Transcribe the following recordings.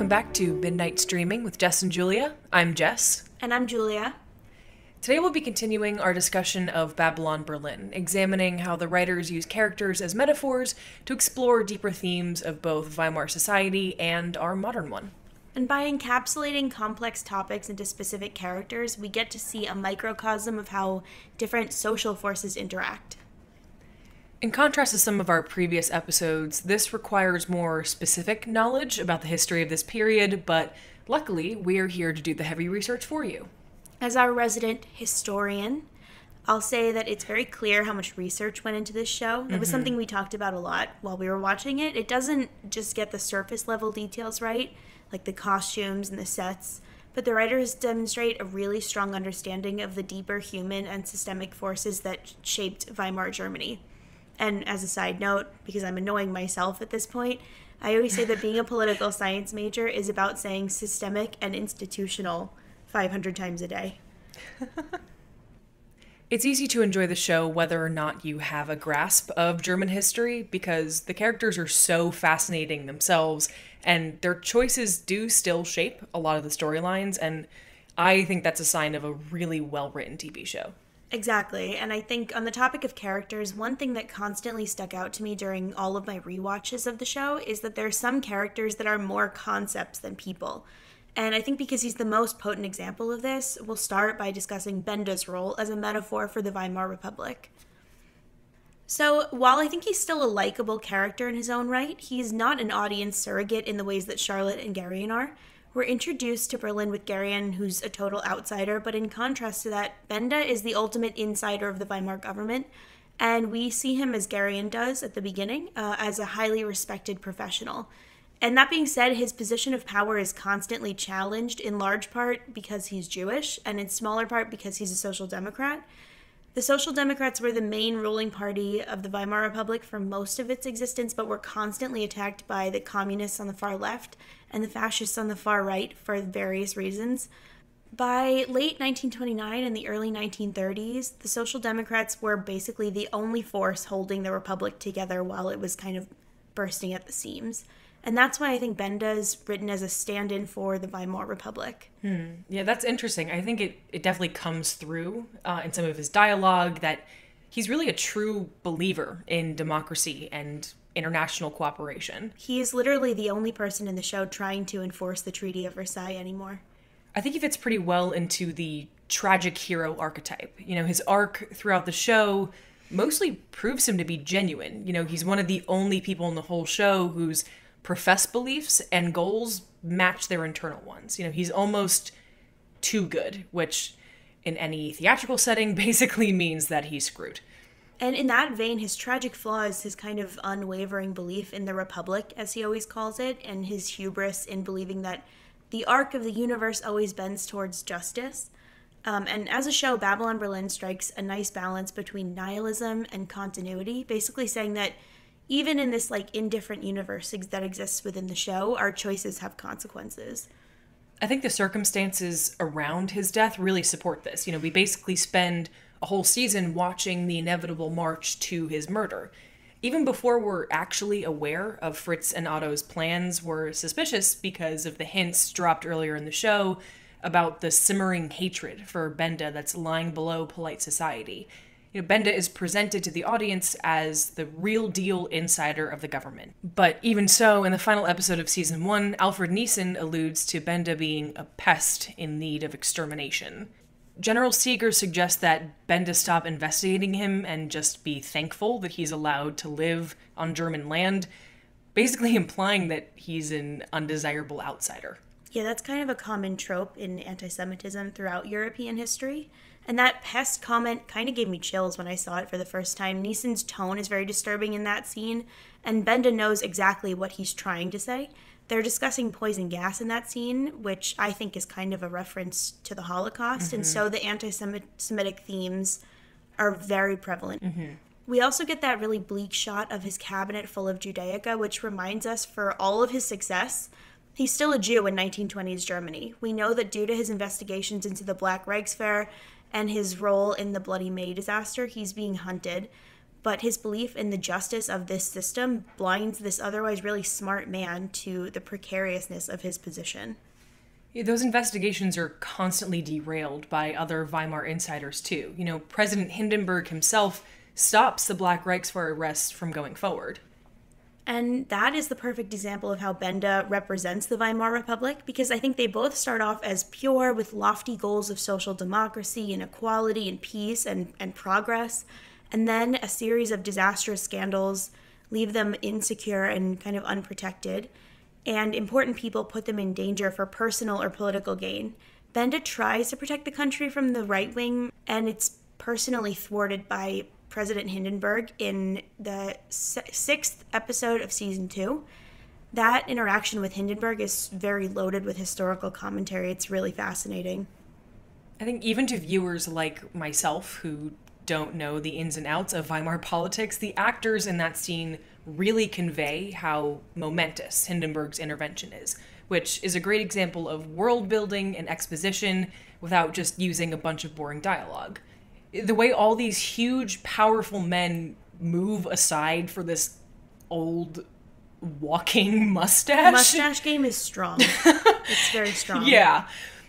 welcome back to Midnight Streaming with Jess and Julia. I'm Jess. And I'm Julia. Today we'll be continuing our discussion of Babylon Berlin, examining how the writers use characters as metaphors to explore deeper themes of both Weimar society and our modern one. And by encapsulating complex topics into specific characters, we get to see a microcosm of how different social forces interact. In contrast to some of our previous episodes, this requires more specific knowledge about the history of this period, but luckily, we're here to do the heavy research for you. As our resident historian, I'll say that it's very clear how much research went into this show. It was something we talked about a lot while we were watching it. It doesn't just get the surface level details right, like the costumes and the sets, but the writers demonstrate a really strong understanding of the deeper human and systemic forces that shaped Weimar Germany. And as a side note, because I'm annoying myself at this point, I always say that being a political science major is about saying systemic and institutional 500 times a day. It's easy to enjoy the show whether or not you have a grasp of German history because the characters are so fascinating themselves and their choices do still shape a lot of the storylines, and I think that's a sign of a really well-written TV show. Exactly, and I think on the topic of characters, one thing that constantly stuck out to me during all of my rewatches of the show is that there are some characters that are more concepts than people. And I think because he's the most potent example of this, we'll start by discussing Benda's role as a metaphor for the Weimar Republic. So, while I think he's still a likable character in his own right, he's not an audience surrogate in the ways that Charlotte and Garion are. We're introduced to Berlin with Garion, who's a total outsider, but in contrast to that, Benda is the ultimate insider of the Weimar government, and we see him, as Garion does at the beginning, as a highly respected professional. And that being said, his position of power is constantly challenged, in large part because he's Jewish, and in smaller part because he's a social democrat. The Social Democrats were the main ruling party of the Weimar Republic for most of its existence, but were constantly attacked by the communists on the far left and the fascists on the far right for various reasons. By late 1929 and the early 1930s, the Social Democrats were basically the only force holding the Republic together while it was kind of bursting at the seams. And that's why I think Benda is written as a stand-in for the Weimar Republic. Yeah, that's interesting. I think it definitely comes through in some of his dialogue that he's really a true believer in democracy and international cooperation. He is literally the only person in the show trying to enforce the Treaty of Versailles anymore. I think he fits pretty well into the tragic hero archetype. You know, his arc throughout the show mostly proves him to be genuine. You know, he's one of the only people in the whole show whose professed beliefs and goals match their internal ones. You know, he's almost too good, which in any theatrical setting basically means that he's screwed. And in that vein, his tragic flaw is his kind of unwavering belief in the Republic, as he always calls it, and his hubris in believing that the arc of the universe always bends towards justice. And as a show, Babylon Berlin strikes a nice balance between nihilism and continuity, basically saying that even in this indifferent universe that exists within the show, our choices have consequences. I think the circumstances around his death really support this. You know, we basically spend a whole season watching the inevitable march to his murder. Even before we're actually aware of Fritz and Otto's plans, we're suspicious because of the hints dropped earlier in the show about the simmering hatred for Benda that's lying below polite society. You know, Benda is presented to the audience as the real deal insider of the government. But even so, in the final episode of season 1, Alfred Nyssen alludes to Benda being a pest in need of extermination. General Seeger suggests that Benda stop investigating him and just be thankful that he's allowed to live on German land, basically implying that he's an undesirable outsider. Yeah, that's kind of a common trope in anti-Semitism throughout European history. And that pest comment kind of gave me chills when I saw it for the first time. Neeson's tone is very disturbing in that scene, and Benda knows exactly what he's trying to say. They're discussing poison gas in that scene, which I think is kind of a reference to the Holocaust, and so the anti-Semitic themes are very prevalent. We also get that really bleak shot of his cabinet full of Judaica, which reminds us, for all of his success, he's still a Jew in 1920s Germany. We know that due to his investigations into the Black Reichswehr and his role in the Bloody May disaster, he's being hunted. but his belief in the justice of this system blinds this otherwise really smart man to the precariousness of his position. Yeah, those investigations are constantly derailed by other Weimar insiders, too. President Hindenburg himself stops the Black Reichswehr arrests from going forward. And that is the perfect example of how Benda represents the Weimar Republic, because I think they both start off as pure with lofty goals of social democracy and equality and peace and progress. And then a series of disastrous scandals leave them insecure and kind of unprotected. And important people put them in danger for personal or political gain. Benda tries to protect the country from the right wing, and it's personally thwarted by President Hindenburg in the 6th episode of season 2. That interaction with Hindenburg is very loaded with historical commentary. It's really fascinating. I think even to viewers like myself who don't know the ins and outs of Weimar politics, the actors in that scene really convey how momentous Hindenburg's intervention is, which is a great example of world building and exposition without just using a bunch of boring dialogue. The way all these huge, powerful men move aside for this old walking mustache. Mustache game is strong. It's very strong. Yeah.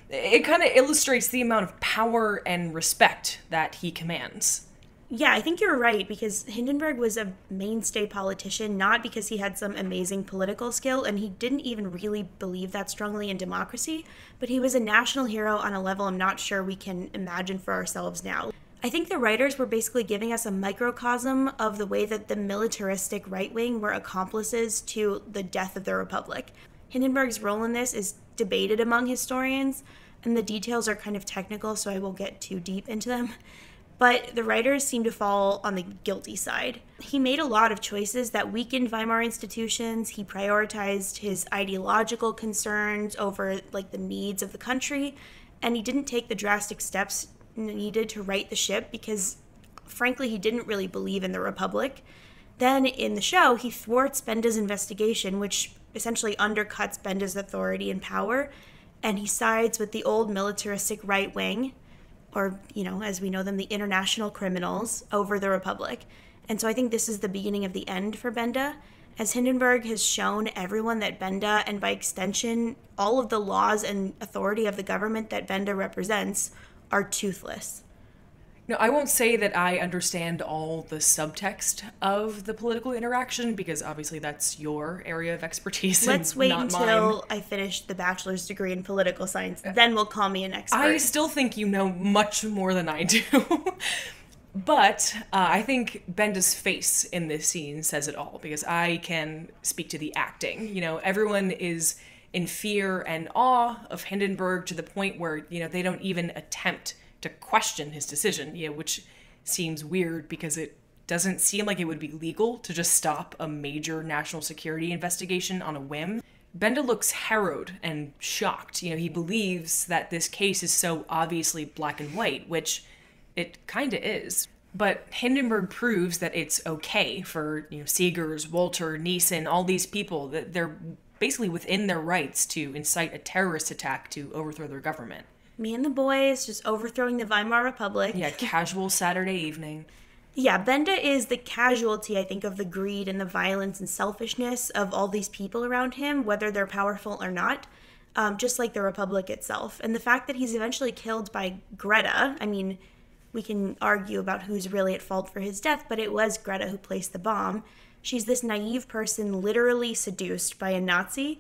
It kind of illustrates the amount of power and respect that he commands. Yeah, I think you're right, because Hindenburg was a mainstay politician, not because he had some amazing political skill, and he didn't even really believe that strongly in democracy, but he was a national hero on a level I'm not sure we can imagine for ourselves now. I think the writers were basically giving us a microcosm of the way that the militaristic right wing were accomplices to the death of the Republic. Hindenburg's role in this is debated among historians, and the details are kind of technical, so I won't get too deep into them. But the writers seem to fall on the guilty side. He made a lot of choices that weakened Weimar institutions. He prioritized his ideological concerns over the needs of the country, and he didn't take the drastic steps needed to right the ship because, frankly, he didn't really believe in the Republic. Then in the show, he thwarts Benda's investigation, which essentially undercuts Benda's authority and power, and he sides with the old militaristic right wing, or, as we know them, the international criminals, over the Republic. And so I think this is the beginning of the end for Benda, as Hindenburg has shown everyone that Benda, and by extension, all of the laws and authority of the government that Benda represents, are toothless. No, I won't say that I understand all the subtext of the political interaction, because obviously that's your area of expertise. Let's wait not until mine. I finish the bachelor's degree in political science. Then we'll call me an expert. I still think you know much more than I do. But I think Benda's face in this scene says it all, because I can speak to the acting. Everyone is in fear and awe of Hindenburg to the point where, they don't even attempt to question his decision, which seems weird because it doesn't seem like it would be legal to just stop a major national security investigation on a whim. Benda looks harrowed and shocked. He believes that this case is so obviously black and white, which it kinda is. But Hindenburg proves that it's okay for, Seegers, Walter, Nyssen, all these people, that they're basically within their rights to incite a terrorist attack to overthrow their government. Me and the boys just overthrowing the Weimar Republic. Yeah, casual Saturday evening. Yeah, Benda is the casualty, I think, of the greed and the violence and selfishness of all these people around him, whether they're powerful or not, just like the Republic itself. And the fact that he's eventually killed by Greta, we can argue about who's really at fault for his death, but it was Greta who placed the bomb. She's this naive person literally seduced by a Nazi.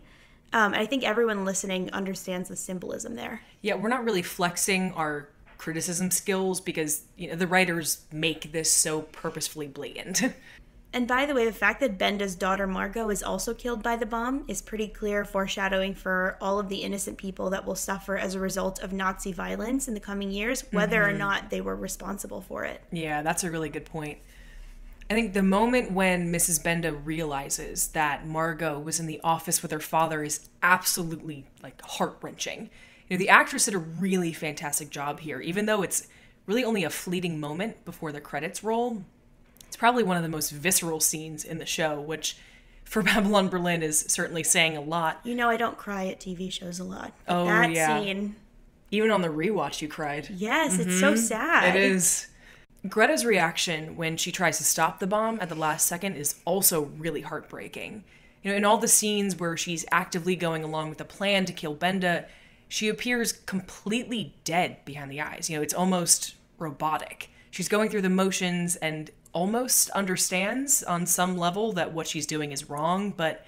And I think everyone listening understands the symbolism there. Yeah, we're not really flexing our criticism skills because, the writers make this so purposefully blatant. And by the way, the fact that Benda's daughter Margot is also killed by the bomb is pretty clear foreshadowing for all of the innocent people that will suffer as a result of Nazi violence in the coming years, whether or not they were responsible for it. Yeah, that's a really good point. I think the moment when Mrs. Benda realizes that Margot was in the office with her father is absolutely, heart-wrenching. The actress did a really fantastic job here, even though it's really only a fleeting moment before the credits roll. It's probably one of the most visceral scenes in the show, which for Babylon Berlin is certainly saying a lot. I don't cry at TV shows a lot. But Oh, that yeah. scene... Even on the rewatch, you cried. Yes, it's so sad. It is. Greta's reaction when she tries to stop the bomb at the last second is also really heartbreaking. In all the scenes where she's actively going along with the plan to kill Benda, she appears completely dead behind the eyes. It's almost robotic. She's going through the motions and almost understands on some level that what she's doing is wrong, but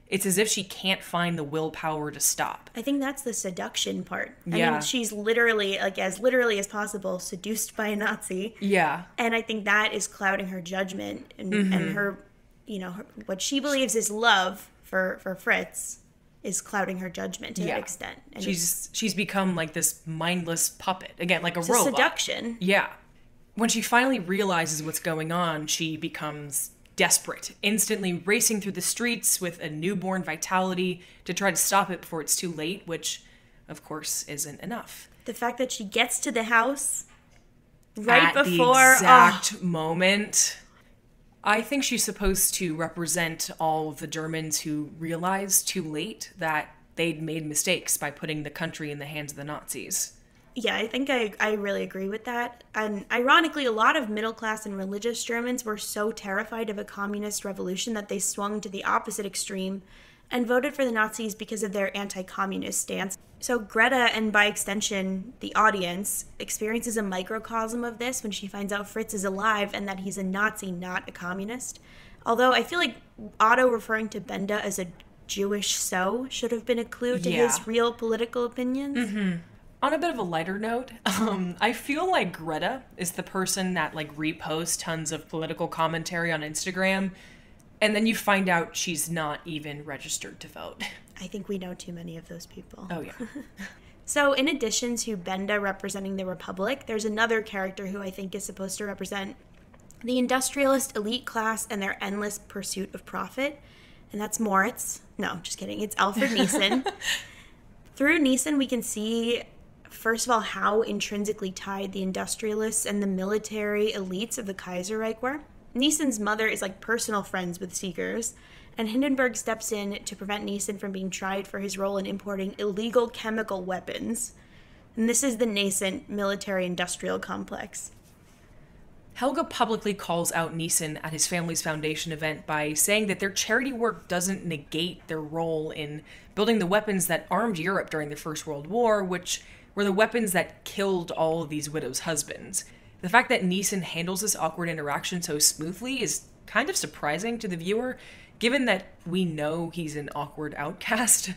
it's as if she can't find the willpower to stop. I think that's the seduction part. I Yeah. she's literally, as literally as possible, seduced by a Nazi. Yeah. And I think that is clouding her judgment and her, what she believes is love for Fritz is clouding her judgment to that extent. And She's become like this mindless puppet. Again, like a it's robot. a seduction. Yeah. When she finally realizes what's going on, she becomes desperate, instantly racing through the streets with a newborn vitality to try to stop it before it's too late, which, of course, isn't enough. The fact that she gets to the house right At before the exact moment. I think she's supposed to represent all of the Germans who realized too late that they'd made mistakes by putting the country in the hands of the Nazis. Yeah, I think I really agree with that. And ironically, a lot of middle-class and religious Germans were so terrified of a communist revolution that they swung to the opposite extreme and voted for the Nazis because of their anti-communist stance. So Greta, and by extension, the audience, experiences a microcosm of this when she finds out Fritz is alive and that he's a Nazi, not a communist. Although I feel like Otto referring to Benda as a Jewish sow should have been a clue to his real political opinions. Mm-hmm. On a bit of a lighter note, I feel like Greta is the person that reposts tons of political commentary on Instagram, and then you find out she's not even registered to vote. I think we know too many of those people. Oh, yeah. So in addition to Benda representing the Republic, there's another character who I think is supposed to represent the industrialist elite class and their endless pursuit of profit, and that's Moritz. No, just kidding. It's Alfred Nyssen. Through Nyssen, we can see, first of all, how intrinsically tied the industrialists and the military elites of the Kaiserreich were. Nyssen's mother is personal friends with Seekers, and Hindenburg steps in to prevent Nyssen from being tried for his role in importing illegal chemical weapons. And this is the nascent military-industrial complex. Helga publicly calls out Nyssen at his family's foundation event by saying that their charity work doesn't negate their role in building the weapons that armed Europe during the First World War, which were the weapons that killed all of these widows' husbands. The fact that Nyssen handles this awkward interaction so smoothly is kind of surprising to the viewer, given that we know he's an awkward outcast.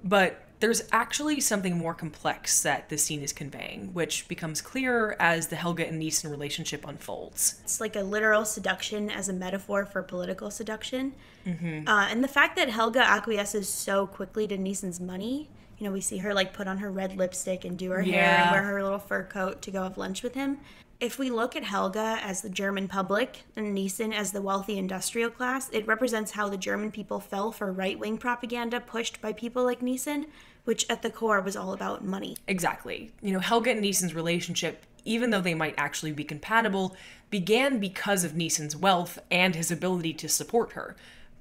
But there's actually something more complex that this scene is conveying, which becomes clearer as the Helga and Nyssen relationship unfolds. It's like a literal seduction as a metaphor for political seduction. Mm-hmm. And the fact that Helga acquiesces so quickly to Nyssen's money, we see her put on her red lipstick and do her hair and wear her little fur coat to go have lunch with him. If we look at Helga as the German public and Nyssen as the wealthy industrial class, it represents how the German people fell for right-wing propaganda pushed by people like Nyssen, which at the core was all about money. Exactly. Helga and Nyssen's relationship, even though they might actually be compatible, began because of Nyssen's wealth and his ability to support her.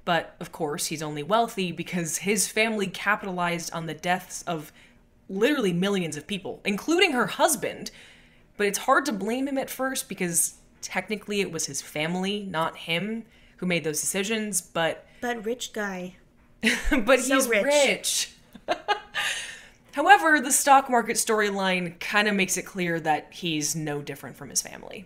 But, of course, he's only wealthy because his family capitalized on the deaths of literally millions of people, including her husband. But it's hard to blame him at first because technically it was his family, not him, who made those decisions, but rich guy. But so he's rich. However, the stock market storyline kind of makes it clear that he's no different from his family.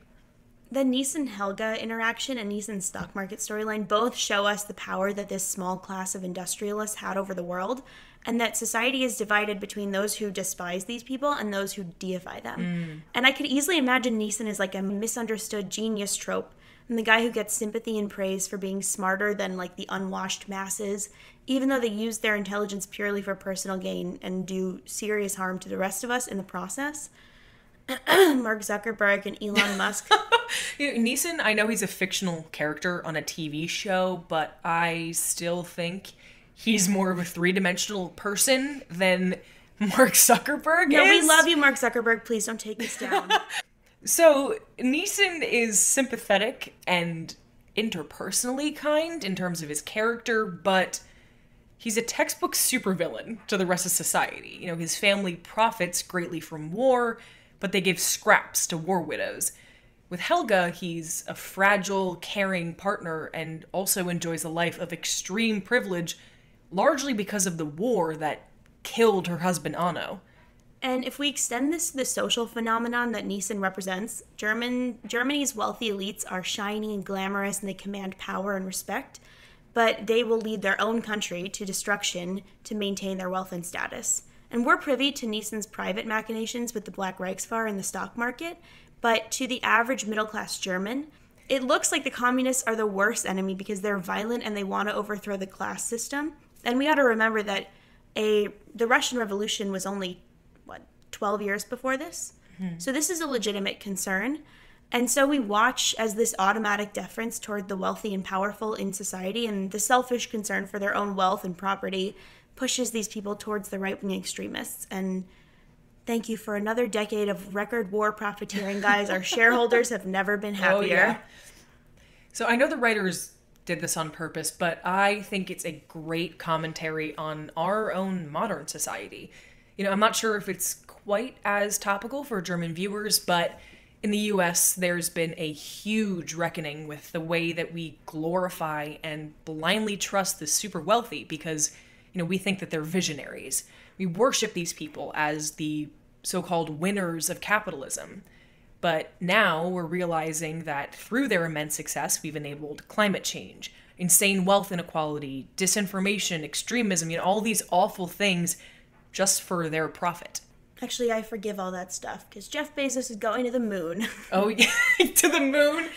The Nyssen-Helga interaction and Nyssen's stock market storyline both show us the power that this small class of industrialists had over the world, and that society is divided between those who despise these people and those who deify them. And I could easily imagine Nyssen as a misunderstood genius trope, and the guy who gets sympathy and praise for being smarter than the unwashed masses, even though they use their intelligence purely for personal gain and do serious harm to the rest of us in the process. Mark Zuckerberg and Elon Musk. Nyssen, I know he's a fictional character on a TV show, but I still think he's more of a three-dimensional person than Mark Zuckerberg is. No, we love you, Mark Zuckerberg. Please don't take us down. So, Nyssen is sympathetic and interpersonally kind in terms of his character, but he's a textbook supervillain to the rest of society. His family profits greatly from war, but they give scraps to war widows. With Helga, he's a fragile, caring partner and also enjoys a life of extreme privilege, largely because of the war that killed her husband Anno. And if we extend this to the social phenomenon that Nyssen represents, Germany's wealthy elites are shiny and glamorous and they command power and respect, but they will lead their own country to destruction to maintain their wealth and status. And we're privy to Nyssen's private machinations with the Black Reichswehr and the stock market, but to the average middle-class German, it looks like the communists are the worst enemy because they're violent and they want to overthrow the class system. And we ought to remember that the Russian Revolution was only, 12 years before this? Mm-hmm. So this is a legitimate concern. And so we watch as this automatic deference toward the wealthy and powerful in society and the selfish concern for their own wealth and property pushes these people towards the right-wing extremists. And thank you for another decade of record war profiteering, guys. Our shareholders have never been happier. Oh, yeah. So I know the writers did this on purpose, but I think it's a great commentary on our own modern society. I'm not sure if it's quite as topical for German viewers, but in the US, there's been a huge reckoning with the way that we glorify and blindly trust the super wealthy because, we think that they're visionaries. We worship these people as the so-called winners of capitalism. But now we're realizing that through their immense success, we've enabled climate change, insane wealth inequality, disinformation, extremism, all these awful things just for their profit. Actually, I forgive all that stuff because Jeff Bezos is going to the moon. Oh, yeah, to the moon?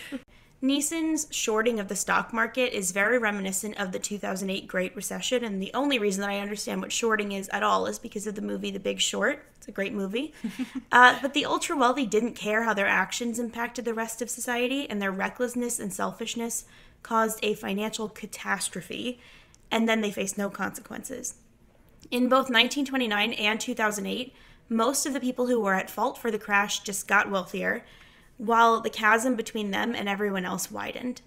Nyssen's shorting of the stock market is very reminiscent of the 2008 Great Recession, and the only reason that I understand what shorting is at all is because of the movie The Big Short. It's a great movie. But the ultra-wealthy didn't care how their actions impacted the rest of society, and their recklessness and selfishness caused a financial catastrophe, and then they faced no consequences. In both 1929 and 2008, most of the people who were at fault for the crash just got wealthier, while the chasm between them and everyone else widened.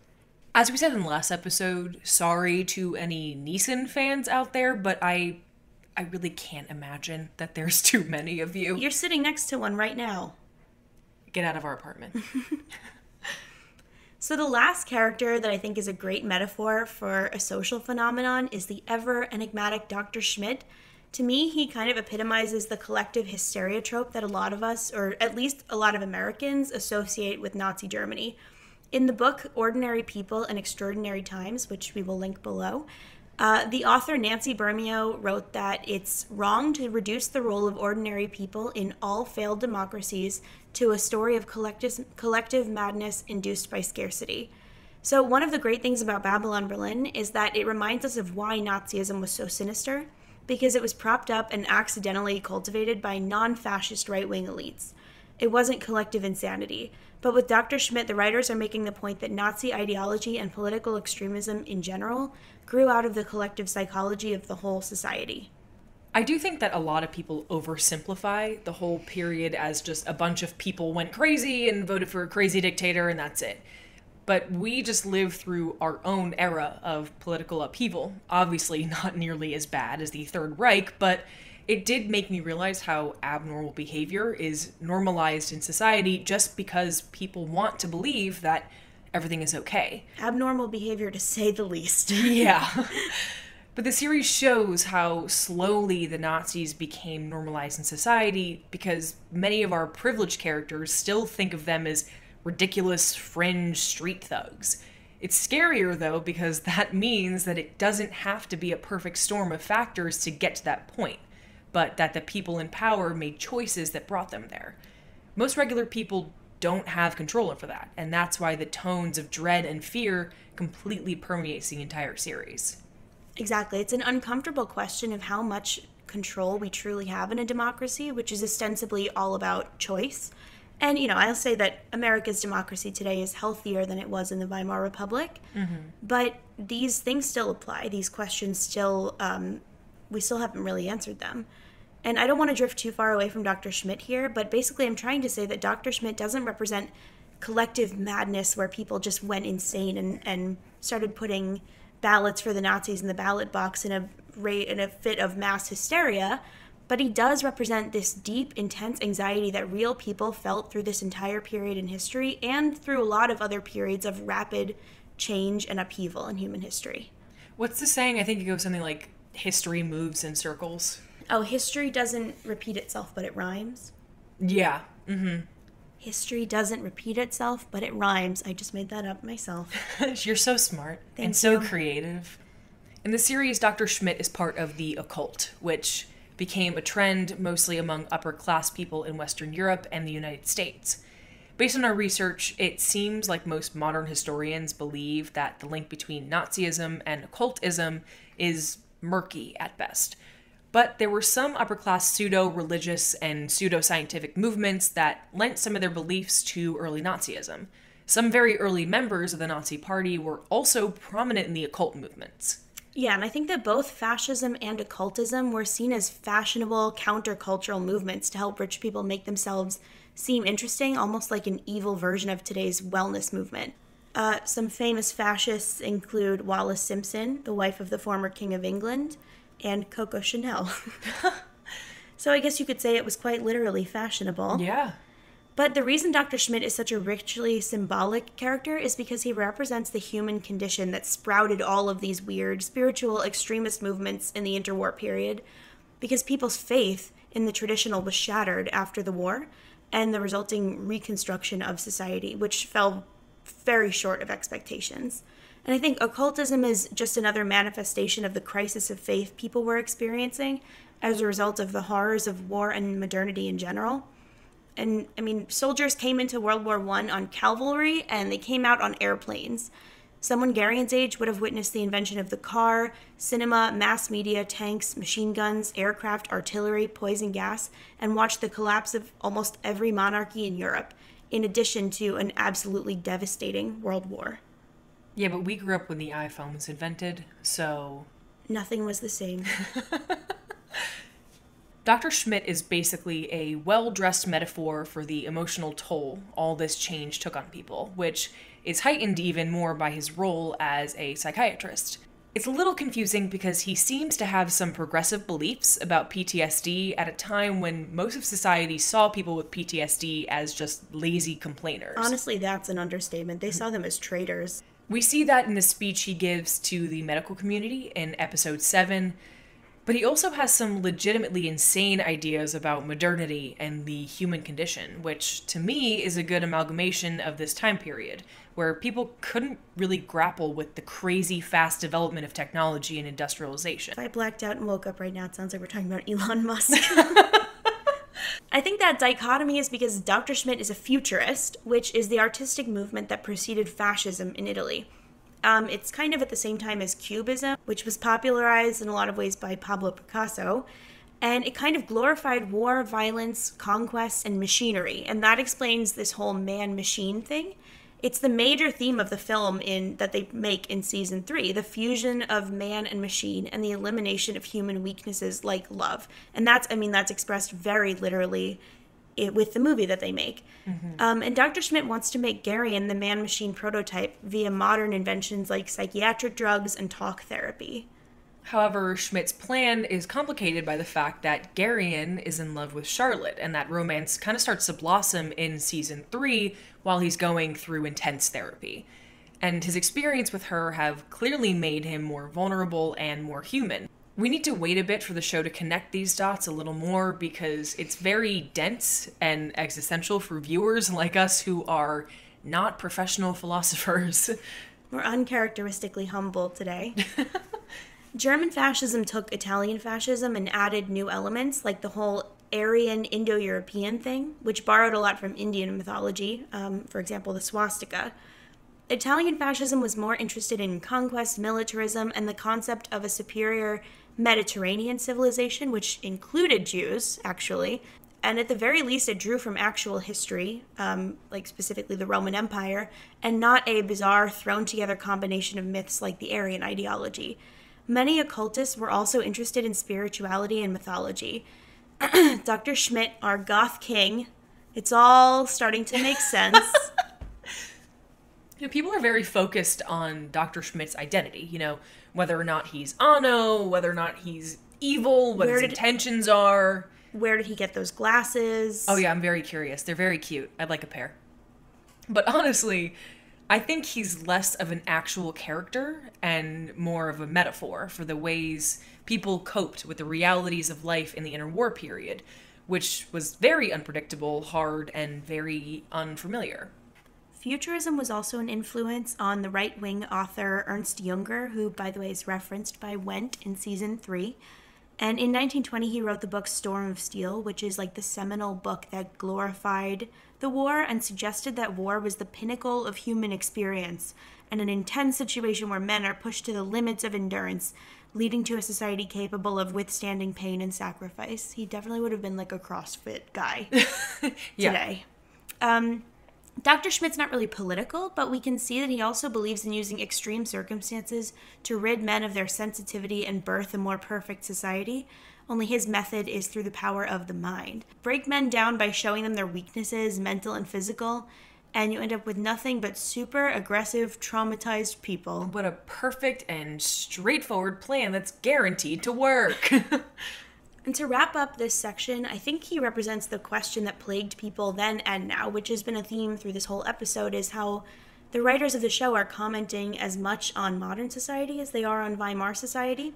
As we said in the last episode, sorry to any Nyssen fans out there, but I really can't imagine that there's too many of you. You're sitting next to one right now. Get out of our apartment. So the last character that I think is a great metaphor for a social phenomenon is the ever enigmatic Dr. Schmidt. To me, he kind of epitomizes the collective hysteria trope that a lot of us, or at least a lot of Americans, associate with Nazi Germany. In the book Ordinary People and Extraordinary Times, which we will link below, the author Nancy Bermeo wrote that it's wrong to reduce the role of ordinary people in all failed democracies to a story of collective madness induced by scarcity. So one of the great things about Babylon Berlin is that it reminds us of why Nazism was so sinister, because it was propped up and accidentally cultivated by non-fascist right-wing elites. It wasn't collective insanity. But with Dr. Schmidt, the writers are making the point that Nazi ideology and political extremism in general grew out of the collective psychology of the whole society. I do think that a lot of people oversimplify the whole period as just a bunch of people went crazy and voted for a crazy dictator and that's it. But we just lived through our own era of political upheaval. Obviously not nearly as bad as the Third Reich, but it did make me realize how abnormal behavior is normalized in society just because people want to believe that everything is okay. Abnormal behavior, to say the least. Yeah. But the series shows how slowly the Nazis became normalized in society because many of our privileged characters still think of them as ridiculous fringe street thugs. It's scarier, though, because that means that it doesn't have to be a perfect storm of factors to get to that point, but that the people in power made choices that brought them there. Most regular people don't have control over that, and that's why the tones of dread and fear completely permeates the entire series. Exactly. It's an uncomfortable question of how much control we truly have in a democracy, which is ostensibly all about choice. And, I'll say that America's democracy today is healthier than it was in the Weimar Republic, but these things still apply. These questions still, we still haven't really answered them. And I don't want to drift too far away from Dr. Schmidt here, but basically I'm trying to say that Dr. Schmidt doesn't represent collective madness where people just went insane and started putting ballots for the Nazis in the ballot box in a fit of mass hysteria. But he does represent this deep, intense anxiety that real people felt through this entire period in history and through a lot of other periods of rapid change and upheaval in human history. What's the saying? I think it goes something like, history moves in circles. Oh, history doesn't repeat itself, but it rhymes? Yeah. Mm-hmm. History doesn't repeat itself, but it rhymes. I just made that up myself. You're so smart and so creative. In the series, Dr. Schmidt is part of the occult, which became a trend mostly among upper-class people in Western Europe and the United States. Based on our research, it seems like most modern historians believe that the link between Nazism and occultism is murky at best. But there were some upper-class pseudo-religious and pseudo-scientific movements that lent some of their beliefs to early Nazism. Some very early members of the Nazi Party were also prominent in the occult movements. Yeah, and I think that both fascism and occultism were seen as fashionable countercultural movements to help rich people make themselves seem interesting, almost like an evil version of today's wellness movement. Some famous fascists include Wallis Simpson, the wife of the former King of England, and Coco Chanel. So I guess you could say it was quite literally fashionable. Yeah. But the reason Dr. Schmidt is such a richly symbolic character is because he represents the human condition that sprouted all of these weird spiritual extremist movements in the interwar period, because people's faith in the traditional was shattered after the war and the resulting reconstruction of society, which fell very short of expectations. And I think occultism is just another manifestation of the crisis of faith people were experiencing as a result of the horrors of war and modernity in general. And, I mean, soldiers came into World War I on cavalry, and they came out on airplanes. Someone Garion's age would have witnessed the invention of the car, cinema, mass media, tanks, machine guns, aircraft, artillery, poison gas, and watched the collapse of almost every monarchy in Europe, in addition to an absolutely devastating world war. Yeah, but we grew up when the iPhone was invented, so... Nothing was the same. Dr. Schmidt is basically a well-dressed metaphor for the emotional toll all this change took on people, which is heightened even more by his role as a psychiatrist. It's a little confusing because he seems to have some progressive beliefs about PTSD at a time when most of society saw people with PTSD as just lazy complainers. Honestly, that's an understatement. They saw them as traitors. We see that in the speech he gives to the medical community in episode 7, but he also has some legitimately insane ideas about modernity and the human condition, which to me is a good amalgamation of this time period, where people couldn't really grapple with the crazy fast development of technology and industrialization. If I blacked out and woke up right now, it sounds like we're talking about Elon Musk. I think that dichotomy is because Dr. Schmidt is a futurist, which is the artistic movement that preceded fascism in Italy. It's kind of at the same time as Cubism, which was popularized in a lot of ways by Pablo Picasso, and it kind of glorified war, violence, conquest, and machinery, and that explains this whole man-machine thing. It's the major theme of the film that they make in season 3, the fusion of man and machine and the elimination of human weaknesses like love. And that's expressed very literally with the movie that they make. Mm-hmm. And Dr. Schmidt wants to make Garion the man-machine prototype via modern inventions like psychiatric drugs and talk therapy. However, Schmidt's plan is complicated by the fact that Garion is in love with Charlotte, and that romance kind of starts to blossom in season 3 while he's going through intense therapy. And his experience with her have clearly made him more vulnerable and more human. We need to wait a bit for the show to connect these dots a little more because it's very dense and existential for viewers like us who are not professional philosophers. We're uncharacteristically humble today. German fascism took Italian fascism and added new elements like the whole Aryan Indo-European thing, which borrowed a lot from Indian mythology, for example, the swastika. Italian fascism was more interested in conquest, militarism, and the concept of a superior Mediterranean civilization, which included Jews, actually. And at the very least, it drew from actual history, like specifically the Roman Empire, and not a bizarre, thrown-together combination of myths like the Aryan ideology. Many occultists were also interested in spirituality and mythology. Dr. Schmidt, our goth king, it's all starting to make sense. People are very focused on Dr. Schmidt's identity, whether or not he's Anno, whether or not he's evil, what his intentions are. Where did he get those glasses? Oh yeah, I'm very curious. They're very cute. I'd like a pair. But honestly, I think he's less of an actual character and more of a metaphor for the ways people coped with the realities of life in the interwar period, which was very unpredictable, hard, and very unfamiliar. Futurism was also an influence on the right-wing author Ernst Junger, who, by the way, is referenced by Wendt in season 3. And in 1920, he wrote the book Storm of Steel, which is like the seminal book that glorified the war and suggested that war was the pinnacle of human experience and an intense situation where men are pushed to the limits of endurance, leading to a society capable of withstanding pain and sacrifice. He definitely would have been like a CrossFit guy today. Dr. Schmidt's not really political, but we can see that he also believes in using extreme circumstances to rid men of their sensitivity and birth a more perfect society. Only his method is through the power of the mind. Break men down by showing them their weaknesses, mental and physical, and you end up with nothing but super aggressive, traumatized people. What a perfect and straightforward plan that's guaranteed to work. And to wrap up this section, I think he represents the question that plagued people then and now, which has been a theme through this whole episode, is how the writers of the show are commenting as much on modern society as they are on Weimar society.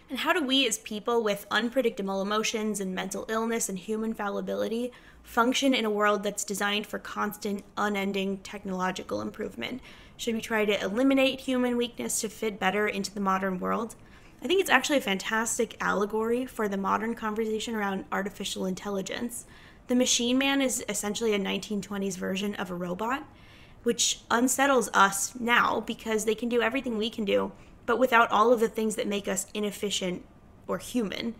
And how do we as people with unpredictable emotions and mental illness and human fallibility function in a world that's designed for constant, unending technological improvement? Should we try to eliminate human weakness to fit better into the modern world? I think it's actually a fantastic allegory for the modern conversation around artificial intelligence. The machine man is essentially a 1920s version of a robot, which unsettles us now because they can do everything we can do, but without all of the things that make us inefficient or human.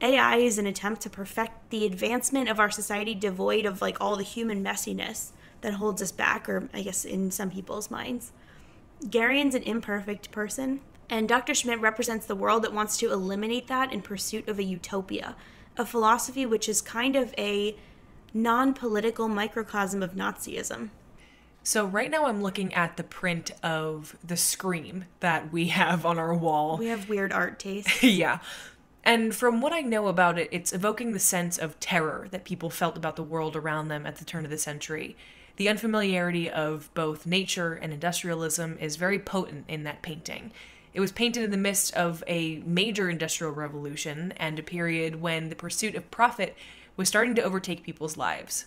AI is an attempt to perfect the advancement of our society devoid of like all the human messiness that holds us back, or I guess in some people's minds. Garion's an imperfect person, and Dr. Schmidt represents the world that wants to eliminate that in pursuit of a utopia, a philosophy which is kind of a non-political microcosm of Nazism. So right now I'm looking at the print of the Scream that we have on our wall. We have weird art taste. Yeah. And from what I know about it, it's evoking the sense of terror that people felt about the world around them at the turn of the century. The unfamiliarity of both nature and industrialism is very potent in that painting. It was painted in the midst of a major industrial revolution and a period when the pursuit of profit was starting to overtake people's lives.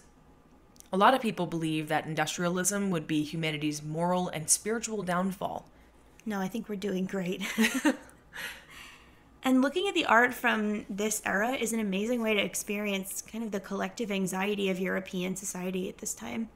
A lot of people believe that industrialism would be humanity's moral and spiritual downfall. No, I think we're doing great. And looking at the art from this era is an amazing way to experience kind of the collective anxiety of European society at this time.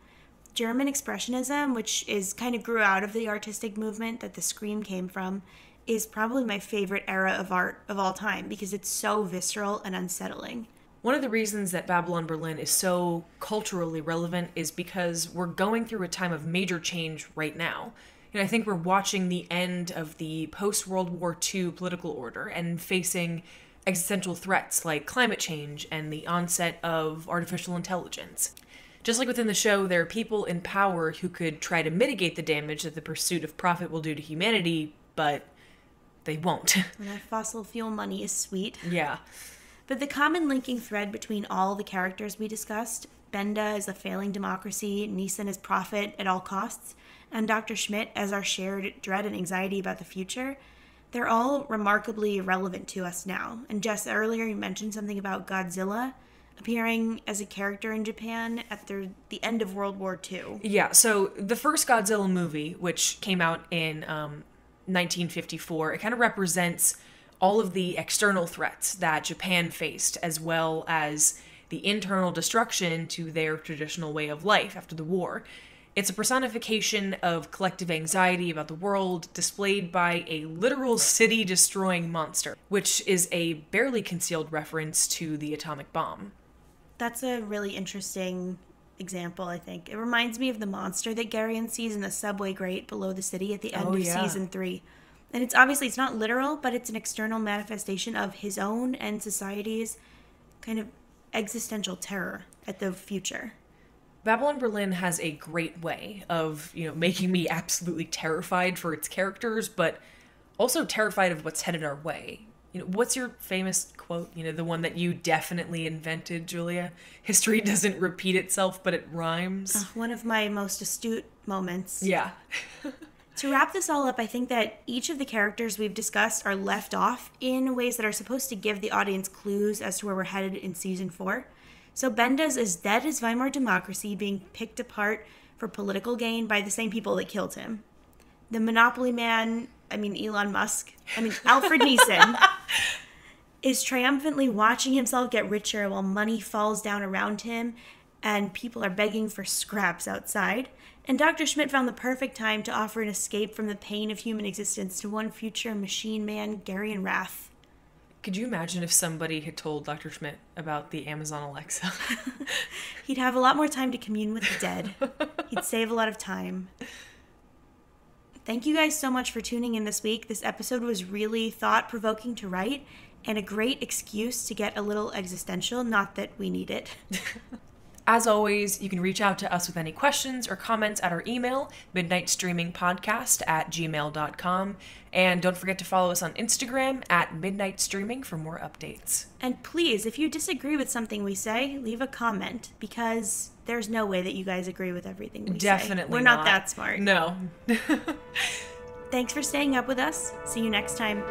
German Expressionism, which is kind of grew out of the artistic movement that the Scream came from, is probably my favorite era of art of all time because it's so visceral and unsettling. One of the reasons that Babylon Berlin is so culturally relevant is because we're going through a time of major change right now. I think we're watching the end of the post-World War II political order and facing existential threats like climate change and the onset of artificial intelligence. Just like within the show, there are people in power who could try to mitigate the damage that the pursuit of profit will do to humanity, but they won't. And that fossil fuel money is sweet. Yeah. But the common linking thread between all the characters we discussed, Benda as a failing democracy, Nyssen as profit at all costs, and Dr. Schmidt as our shared dread and anxiety about the future, they're all remarkably relevant to us now. And Jess, earlier you mentioned something about Godzilla appearing as a character in Japan at the end of World War II. Yeah, so the first Godzilla movie, which came out in 1954, it kind of represents all of the external threats that Japan faced, as well as the internal destruction to their traditional way of life after the war. It's a personification of collective anxiety about the world displayed by a literal city-destroying monster, which is a barely concealed reference to the atomic bomb. That's a really interesting example, I think. It reminds me of the monster that Garion sees in the subway grate below the city at the end of season 3. And it's not literal, but it's an external manifestation of his own and society's kind of existential terror at the future. Babylon Berlin has a great way of, making me absolutely terrified for its characters, but also terrified of what's headed our way. What's your famous quote? The one that you definitely invented, Julia? History doesn't repeat itself, but it rhymes. One of my most astute moments. Yeah. To wrap this all up, I think that each of the characters we've discussed are left off in ways that are supposed to give the audience clues as to where we're headed in season 4. So Benda's as dead as Weimar democracy, being picked apart for political gain by the same people that killed him. The Monopoly man, Elon Musk, Alfred Nyssen, is triumphantly watching himself get richer while money falls down around him and people are begging for scraps outside. And Dr. Schmidt found the perfect time to offer an escape from the pain of human existence to one future machine man, Garion Wrath. Could you imagine if somebody had told Dr. Schmidt about the Amazon Alexa? He'd have a lot more time to commune with the dead. He'd save a lot of time. Thank you guys so much for tuning in this week. This episode was really thought-provoking to write and a great excuse to get a little existential, not that we need it. As always, you can reach out to us with any questions or comments at our email, midnightstreamingpodcast@gmail.com. And don't forget to follow us on Instagram @midnightstreaming for more updates. And please, if you disagree with something we say, leave a comment, because there's no way that you guys agree with everything we say. Definitely We're not that smart. No. Thanks for staying up with us. See you next time.